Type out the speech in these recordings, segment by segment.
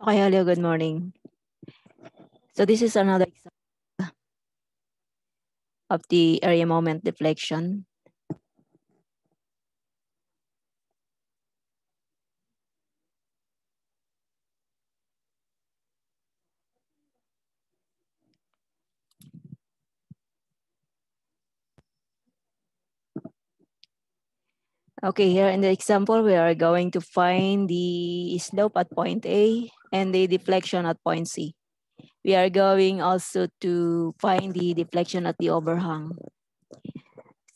Okay, hello, good morning. So this is another example of the area moment deflection. Okay, here in the example, we are going to find the slope at point A and the deflection at point C. We are going also to find the deflection at the overhang.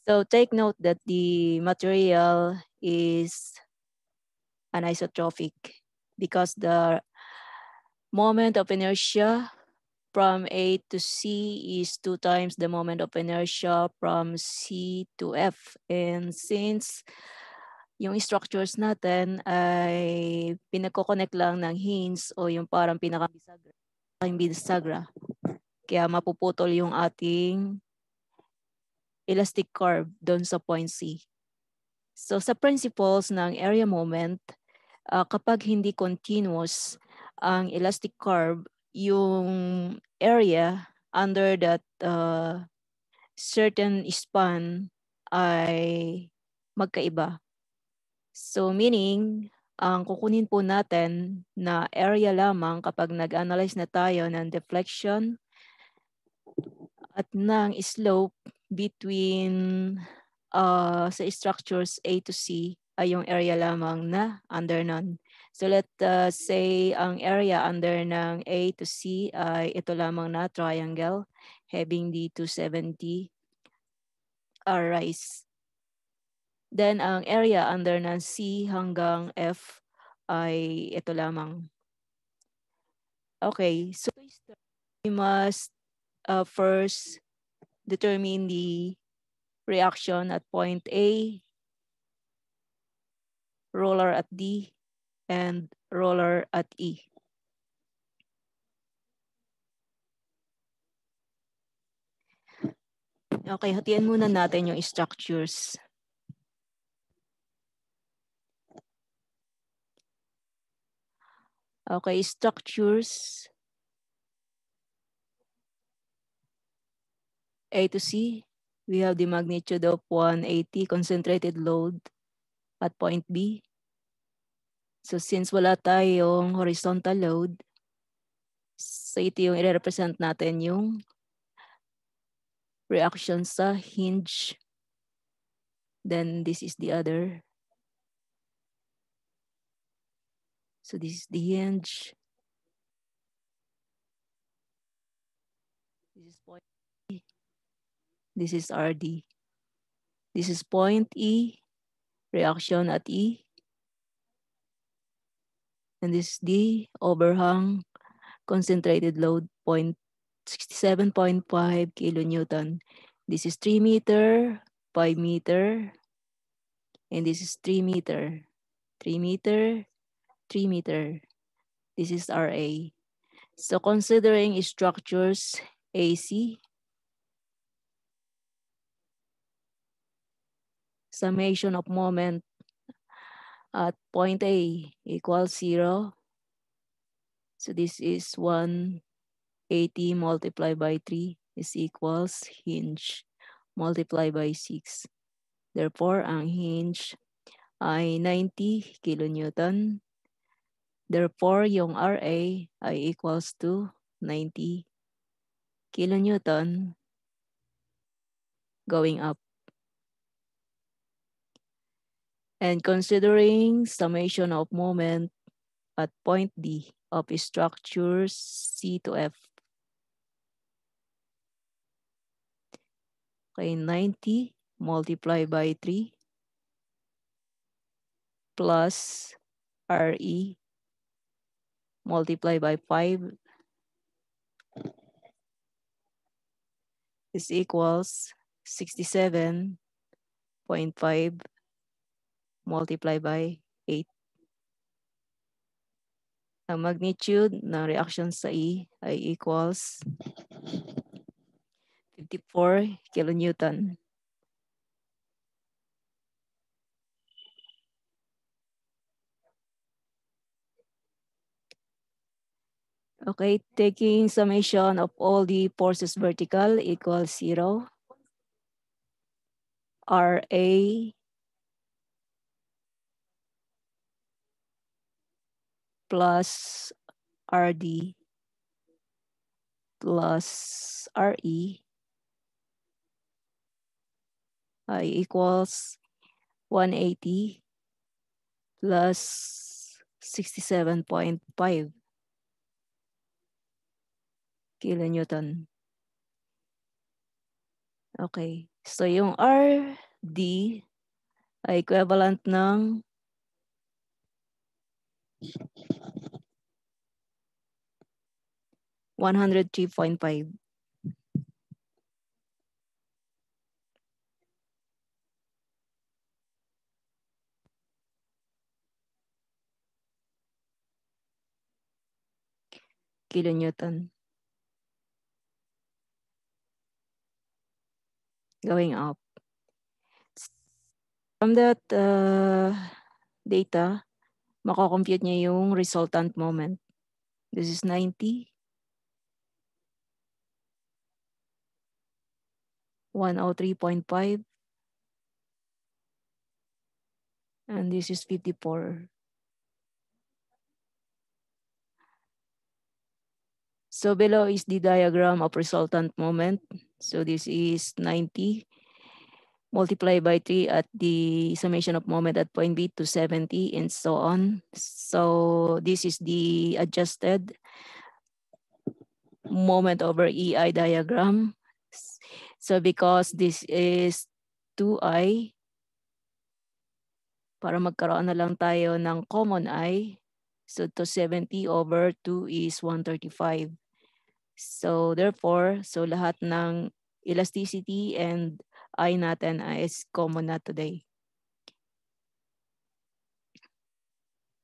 So take note that the material is anisotropic because the moment of inertia from A to C is 2 times the moment of inertia from C to F. And since yung structures natin ay pinagkoconnect lang ng hinge o yung parang pinaka-bisagra, kaya mapuputol yung ating elastic curve doon sa point C. So sa principles ng area moment, kapag hindi continuous ang elastic curve, yung area under that certain span ay magkaiba. So meaning, ang kukunin po natin na area lamang kapag nag-analyze na tayo ng deflection at ng slope between sa structures A to C ay yung area lamang na under nun. So let's say ang area under ng A to C ay ito lamang na triangle having the 270 rise. Then ang area under ng C hanggang F ay ito lamang. Okay, so we must first determine the reaction at point A, roller at D, and roller at E. Okay, hatian muna natin yung structures. Okay, structures A to C, we have the magnitude of 180 concentrated load at point B. So since wala tayong horizontal load, so ito yung i-represent natin yung reaction sa hinge. Then this is the other. So this is the hinge. This is point E. This is RD. This is point E, reaction at E. And this is the overhang concentrated load, 67.5 kilonewton. This is 3 meter, 5 meter, and this is 3 meter, 3 meter, 3 meter. This is RA. So considering structures AC, summation of moment at point A equals 0. So this is 180 multiplied by 3 is equals hinge multiplied by 6. Therefore, ang hinge ay 90 kilonewton. Therefore, yung RA ay equals to 90 kilonewton going up. And considering summation of moment at point D of structures C to F. Okay, 90 multiplied by 3 plus RE multiplied by 5 is equals 67.5 multiplied by 8. Ang magnitude ng reaction sa E ay equals 54 kilonewton. Okay, taking summation of all the forces vertical equals 0. RA plus RD plus RE equals 180 plus 67.5 kilonewton. Okay. So yung RD ay equivalent ng 103.5 kilonewton going up. From that data, makakompute niya yung resultant moment. This is 90, 103.5, and this is 54. So below is the diagram of resultant moment. So this is 90 multiplied by 3 at the summation of moment at point B to 70 and so on. So this is the adjusted moment over EI diagram. So because this is 2I, para magkaroon na lang tayo ng common I, so 270 over 2 is 135. So therefore, so lahat ng elasticity and I natin is common na today.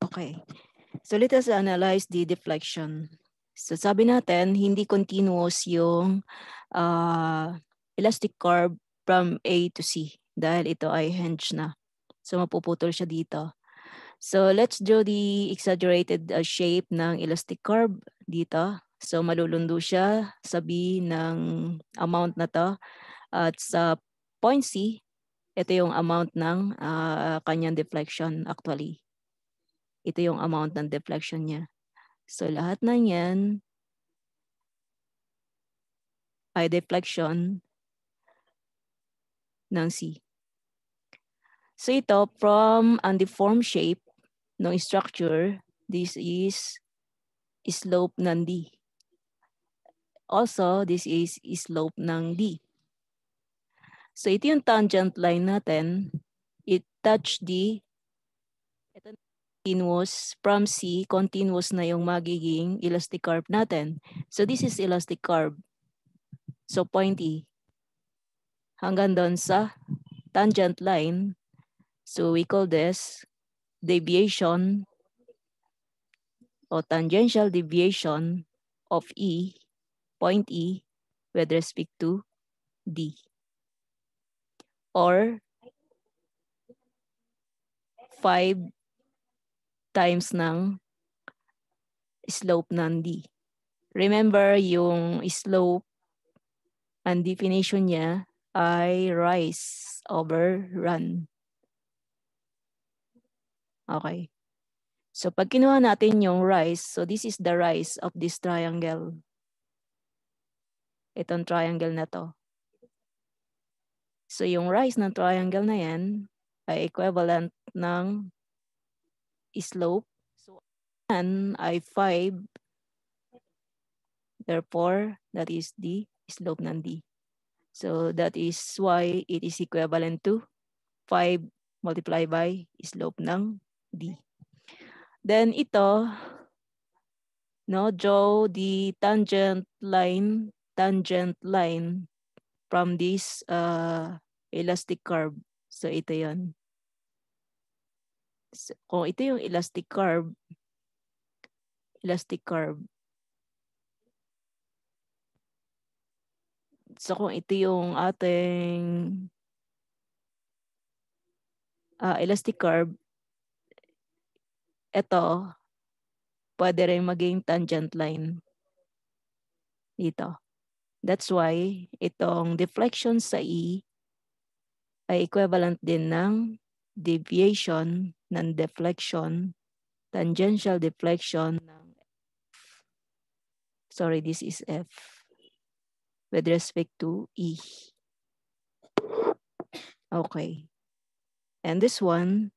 Okay. So let us analyze the deflection. So sabi natin, hindi continuous yung elastic curve from A to C dahil ito ay hinge na. So mapuputol siya dito. So let's draw the exaggerated shape ng elastic curve dito. So malulundo siya sa B ng amount na to. At sa point C, ito yung amount ng kanyang deflection actually. Ito yung amount ng deflection niya. So lahat na yan ay deflection ng C. So ito, from undeformed shape ng structure, this is slope ng D. Also, this is slope ng D. So ito yung tangent line natin. It touch D. Ito continuous from C, continuous na yung magiging elastic curve natin. So this is elastic curve. So point E. Hanggang doon sa tangent line. So we call this deviation or tangential deviation of E, point E, with respect to D. Or 5 times ng slope ng D. Remember, yung slope, ang definition niya ay rise over run. Okay. So pag kinuha natin yung rise, so this is the rise of this triangle. Itong triangle na to. So yung rise ng triangle na yan ay equivalent ng slope. So yan ay 5. Therefore, that is the slope ng D. So that is why it is equivalent to 5 multiplied by slope ng D. Then ito, no, draw the tangent line from this elastic curve. So ito yon. So, kung ito yung elastic curve. So kung ito yung ating elastic curve, ito pwede rin maging tangent line. dito. That's why itong deflection sa E ay equivalent din ng deviation ng deflection, tangential deflection ng, sorry, this is F, with respect to E. Okay. And this one,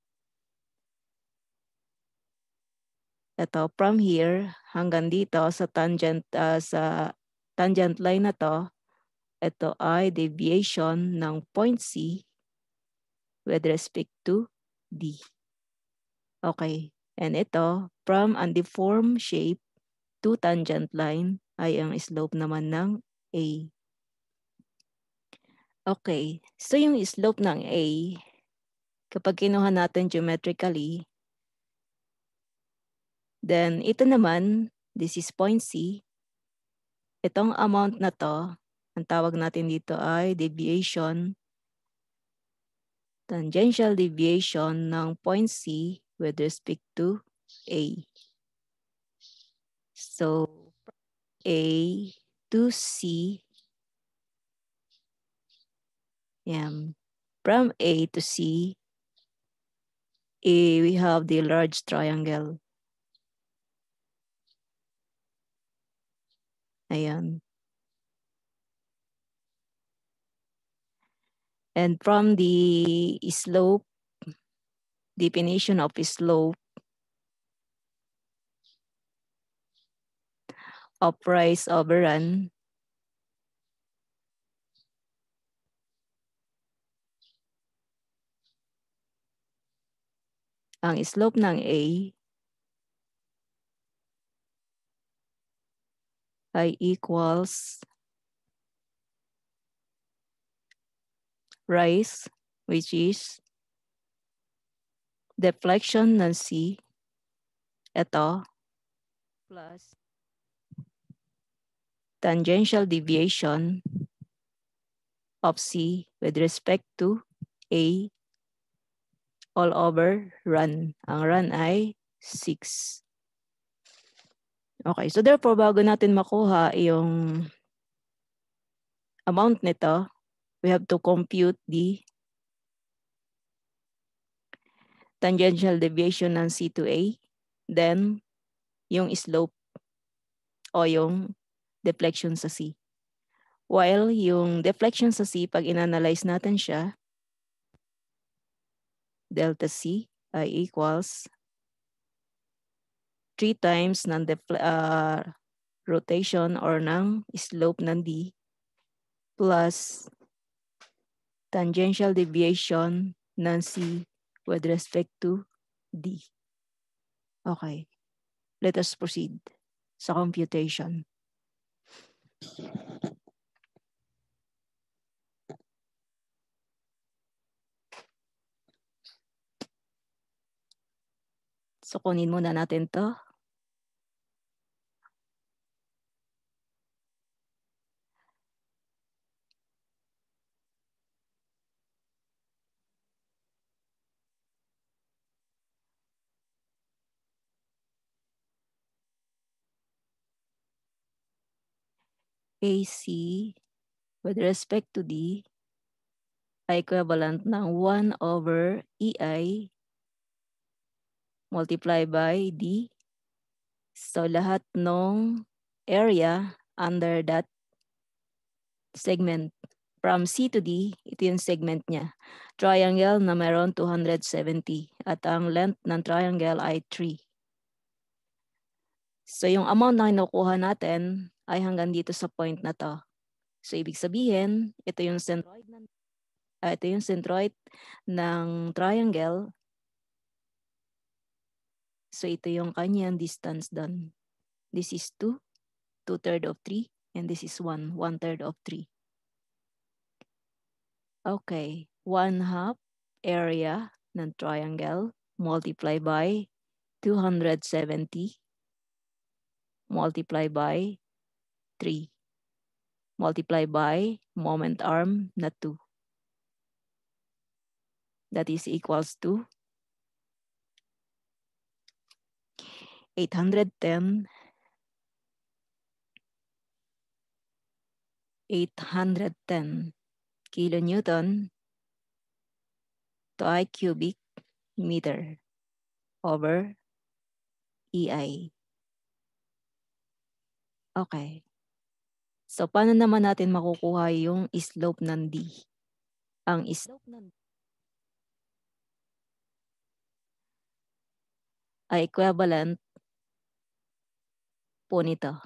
ito, from here hanggang dito sa tangent line na to, ito ay deviation ng point C with respect to D. Okay. And ito, from undeformed shape to tangent line ay ang slope naman ng A. Okay. So yung slope ng A, kapag kinuha natin geometrically, then ito naman, this is point C. Itong amount na to, ang tawag natin dito ay deviation, tangential deviation ng point C with respect to A. So, A to C, yeah. From A to C, we have the large triangle. Ayan. And from the slope, definition of slope of rise over run, ang slope ng A ay equals rise, which is deflection ng C, ito, plus tangential deviation of C with respect to A all over run. Ang run ay 6. Okay, so therefore, bago natin makuha yung amount nito, we have to compute the tangential deviation ng C to A, then yung slope o yung deflection sa C. While yung deflection sa C, pag inanalyze natin siya, delta C ay equals 3 times ng rotation or ng slope ng D plus tangential deviation ng C with respect to D. Okay. Let us proceed sa computation. So kunin muna natin to. AC with respect to D ay equivalent ng 1 over EI multiplied by D. So lahat ng area under that segment from C to D, ito yung segment niya. Triangle na meron 270 at ang length ng triangle ay 3. So yung amount na kinukuha natin ay hanggang dito sa point na to. So ibig sabihin, ito yung centroid ng triangle. So ito yung kanyang distance doon. This is 2, 2/3 of 3, and this is 1, 1/3 of 3. Okay, 1/2 area ng triangle multiply by 270 multiply by 3 multiply by moment arm na 2. That is equals to 810 810 kilonewton to I cubic meter over EI. Okay. So, paano naman natin makukuha yung slope ng D? Ang slope ng D ay equivalent po nito.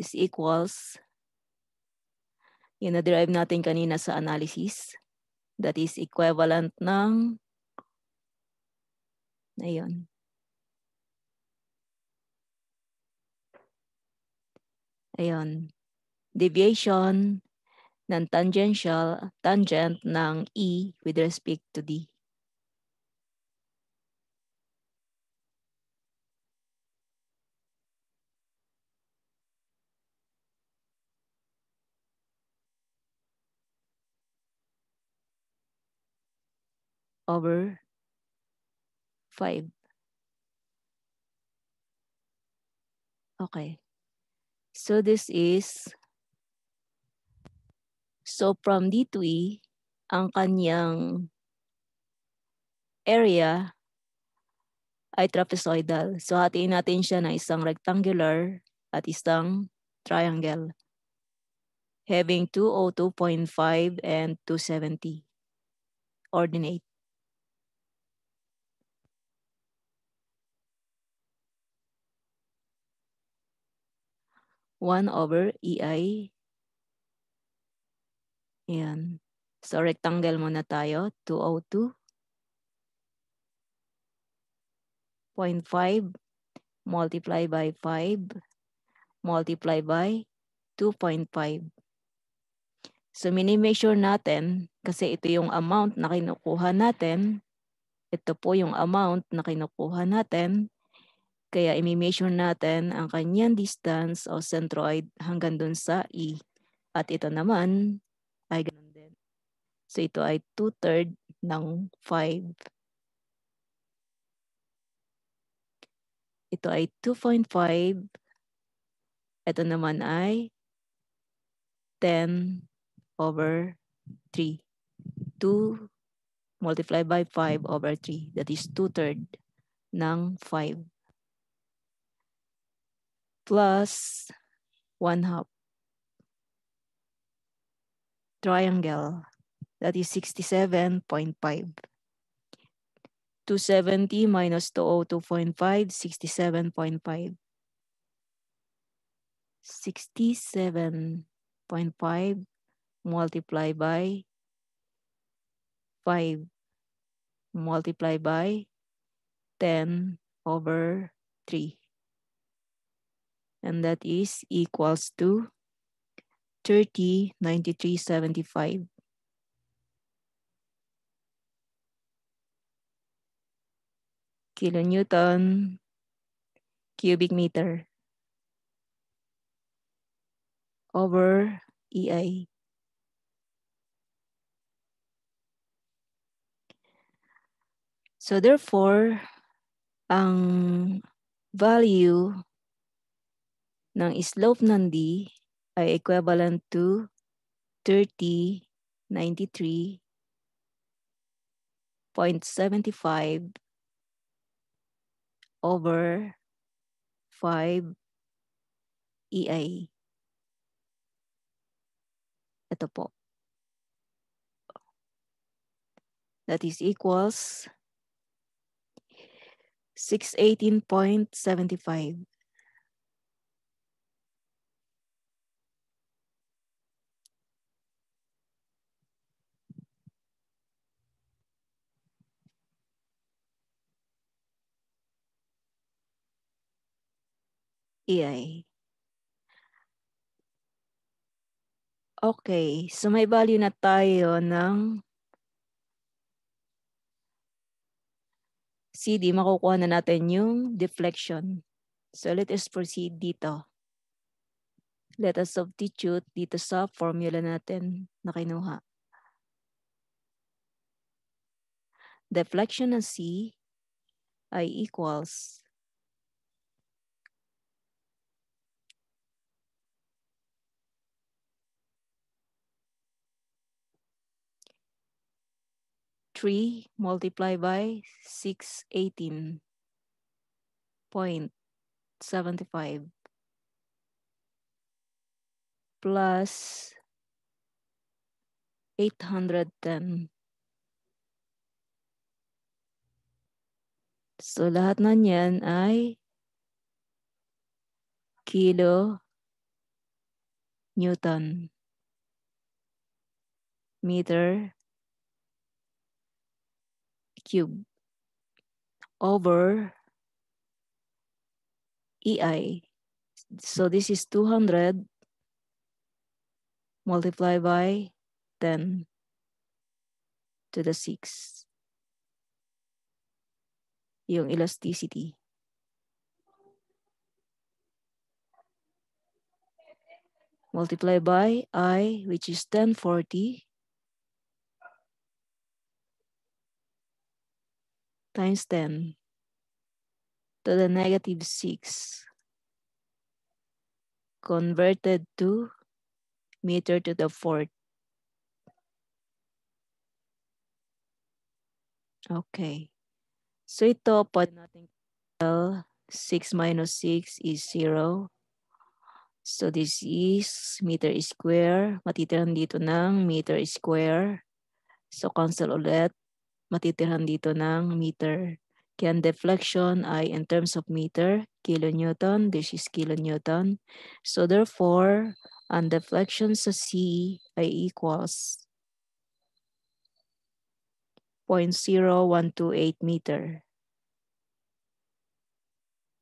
Is equals, yung na-derive natin kanina sa analysis, that is equivalent ng, ayun, deviation ng tangent ng E with respect to D. Over 5. Okay. So this is, so from D to E, ang kanyang area ay trapezoidal. So hatiin natin siya na isang rectangular at isang triangle having 202.5 and 270 ordinate. 1 over EI. Ayan. So rectangle muna tayo. 202.5 multiply by 5 multiply by 2.5. So mini-measure natin kasi ito yung amount na kinukuha natin. Ito po yung amount na kinukuha natin. Kaya i-measure natin ang kanyang distance o centroid hanggang dun sa E. At ito naman ay ganun din. So ito ay 2/3 ng 5. Ito ay 2.5. Ito naman ay 10 over 3. 2 multiplied by 5 over 3. That is 2/3 ng 5. Plus 1/2. Triangle. That is 67.5. 270 minus 202.5, 67.5. 67.5 multiplied by 5 multiplied by 10 over 3. And that is equals to 3093.75. Kilonewton cubic meter over EI. So therefore, ang value ng slope ng D ay equivalent to 3093.75 over 5 EI. Ito po. That is equals 618.75. EI. Okay, so may value na tayo ng CD, makukuha na natin yung deflection. So let us proceed dito. Let us substitute dito sa formula natin na kinuha. Deflection ng C ay equals 3 multiplied by 618.75 plus 810. So lahat na yan ay kilo Newton meter cube over EI. So this is 200 multiplied by 10 to the 6. Yung elasticity. Multiply by I, which is 1040 times 10 to the negative 6 converted to meter to the fourth. Okay. So ito, pwede natin 6 minus 6 is 0. So this is meter square. Matitirahan dito ng meter square. So cancel ulit. Matitirahan dito ng meter. Kaya ang deflection ay in terms of meter, kilonewton. This is kilonewton. So therefore, ang deflection sa C ay equals 0.0128 meter.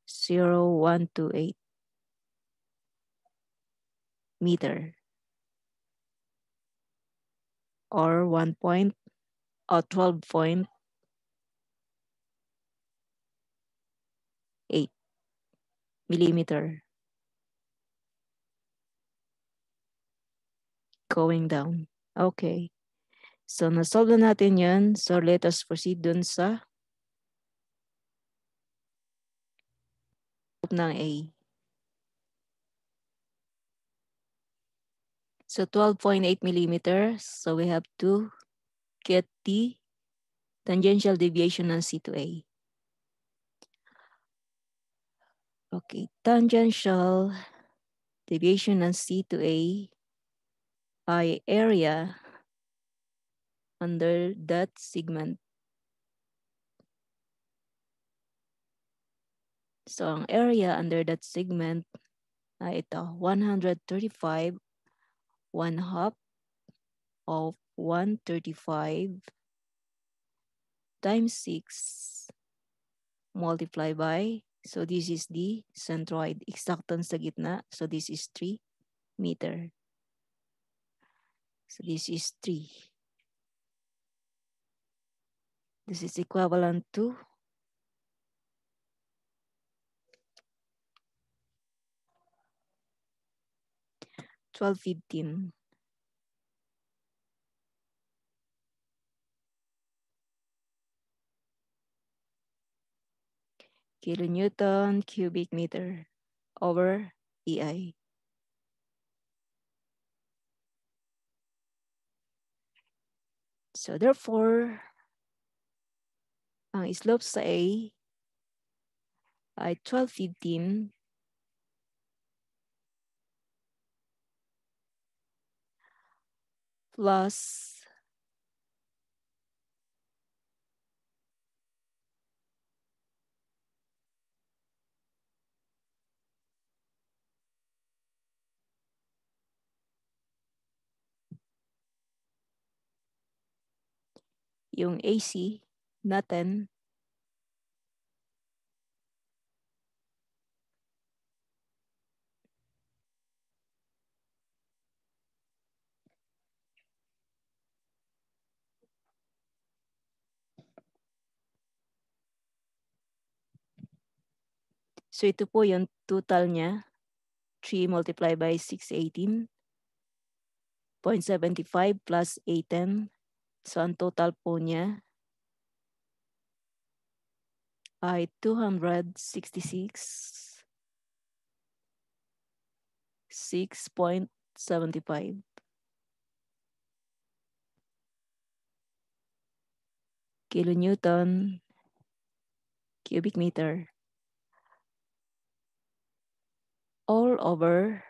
0.128 meter. Or 12.8 millimeter going down. Okay. So, nasolve na natin yan. So, let us proceed dun sa ng A. So, 12.8 millimeters. So, we have to get the tangential deviation ng C to A. Okay. Tangential deviation ng C to A ay area under that segment. So, ang area under that segment ay ito, 135, 1/2 of 135 times 6 multiplied by, so this is the centroid, exactang sa gitna. So this is 3 meter. So this is 3. This is equivalent to 1215. Kilonewton cubic meter over EI. So therefore, ang slope sa A ay 1215 plus yung AC natin so ito po yung total niya, 3 multiplied by 618.75 plus 810. So ang total po niya ay 266.6.75. kilonewton cubic meter all over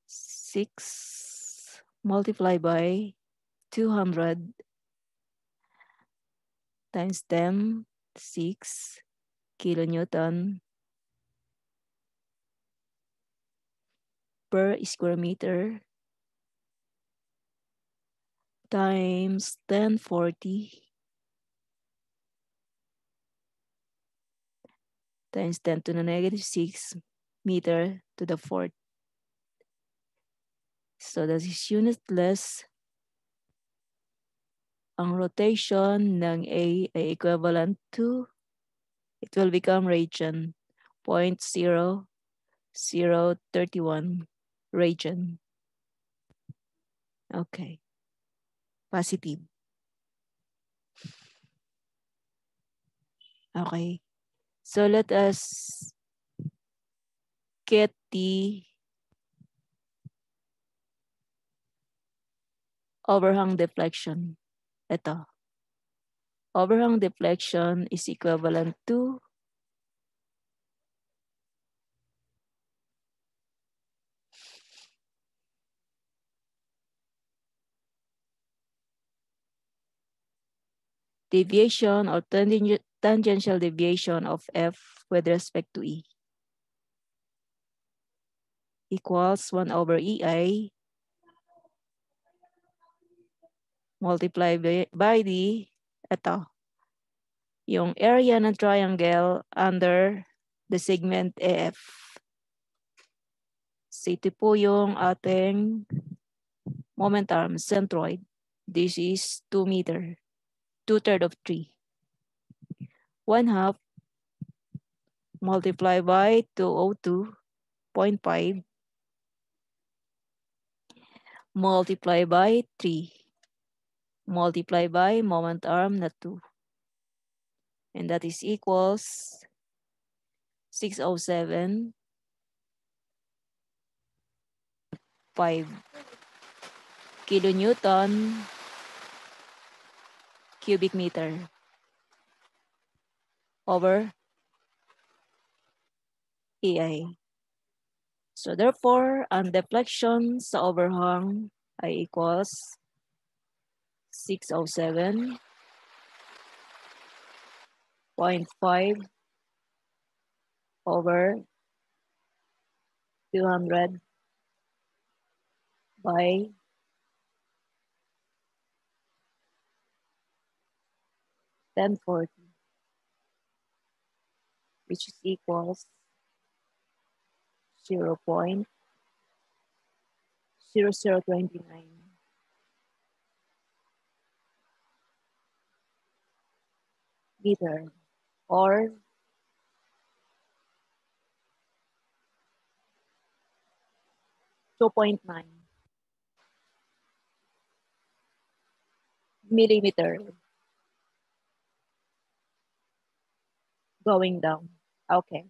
6 multiplied by 200 times 10, 6 kilonewton per square meter times 1040 times 10 to the negative 6 meter to the fourth. So that is unitless. Ang rotation ng A ay equivalent to, it will become radian, 0.0031 radian. Okay. Positive. Okay. So let us get the overhang deflection. Ito. Overhang deflection is equivalent to deviation or tangential deviation of F with respect to E equals 1 over EI multiplied by the, ito, yung area ng triangle under the segment AF. So ito po yung ating moment arm centroid. This is 2 meter, 2/3 of 3. 1/2 multiplied by 202.5 multiplied by 3 multiplied by moment arm na 2. And that is equals 607.5 kilonewton cubic meter over EI. So therefore, ang deflection sa overhang ay equals 607.5 over 200 by 1040, which is equals 0.0029 meter or 2.9 millimeter going down. Okay.